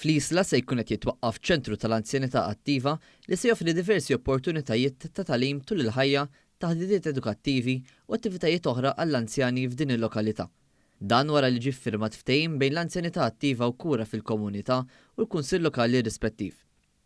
Fl-Isla se jkun qed jitwaqqaf ċentru tal-anzjanità attiva li se joffri diversi opportunitajiet ta' tagħlim tul il-ħajja, taħdidiet edukattivi u attivitajiet oħra għall-anzjani f'din il-lokalità. Dan wara li ġie ffirmat ftehim bejn l-anzjanità attiva u kura fil-komunità u l-Kunsill Lokali rispettiv.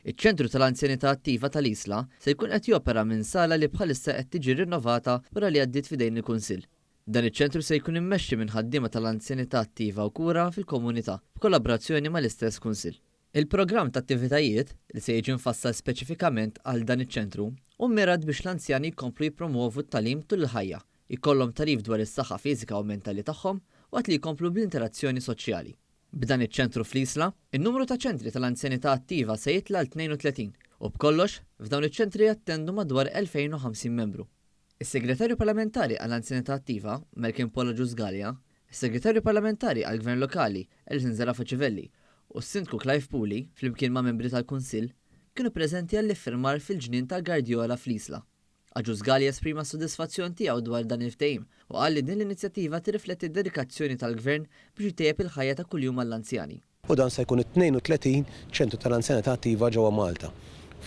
Iċ-ċentru tal-anzjanità attiva tal-Isla se jkun qed jopera minn sala li bħalissa qed tiġi rinnovata wara li għaddiet f'idejn il-Kunsill. Dan iċ-ċentru se jkun immexxi minn ħaddiema tal-anzjanità attiva u kura fil-komunità b'kollaborazzjoni mal-istess kunsill. Il-programm ta' attivitajiet li se jiġi mfassal speċifikament għal dan iċ-ċentru u mirad biex l-anzjani jkomplu jippromovu t-tagħlim tul il-ħajja, jkollhom tarif dwar is-saħħa fiżika u mentali tagħhom u għad li jkomplu bl-interazzjoni soċjali. B'dan iċ-ċentru fl-Isla, in-numru ta' ċentri tal-anzjanità attiva se jitla l-32 u b'kollox f'dawn iċ-ċentri jattendu madwar 2500 membru. Is-Segretarju Parlamentari għall-Anzjanità Attiva, Melkin Pola Ġużgalja, is-Segretarju Parlamentari għall-Gvern Lokali, Elsin Zarafa Ċivelli, u s-Sindku Clive Pooley, flimkien ma' membri tal-Kunsill, kienu preżenti għall-iffirmar fil-ġnien ta' Gardiola fl-Isla. Ġużgalja esprima s-sodisfazzjon tiegħu dwar dan il-ftehim u qal li din l-inizjattiva tirrifletti d-dedikazzjoni tal-Gvern biex jtejjeb il-ħajja ta' kuljum għall-anzjani. U dan se jkun 32 ċentru tal-anzjanità attiva ġewwa Malta.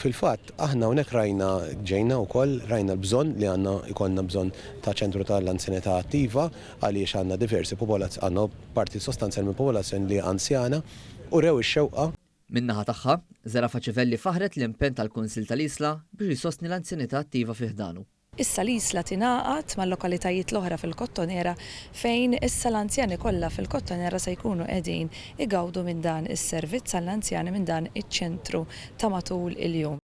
Fil-fatt, aħna hawnhekk ġejna wkoll rajna l-bżonn li ikollna bżonn ta' ċentru tal-anzjanità attiva għaliex għandna diversi għandna parti sostanzjali minn popolazzjoni li anzjana u rew ix-xewqa. Min-naħa tagħha, Zarafa Ċivelli faħret l-impenn tal-Kunsill tal-Isla biex jisostni l-anzjanità attiva fih danu. Issa l-Isla tingħaqad mal-lokalitajiet l-oħra fil-Kottonera fejn issa l-anzjani kollha fil-Kottonera se jkunu qegħdin igawdu minn dan is-servizz għall-anzjani minn dan iċ-ċentru ta' matul il-jum.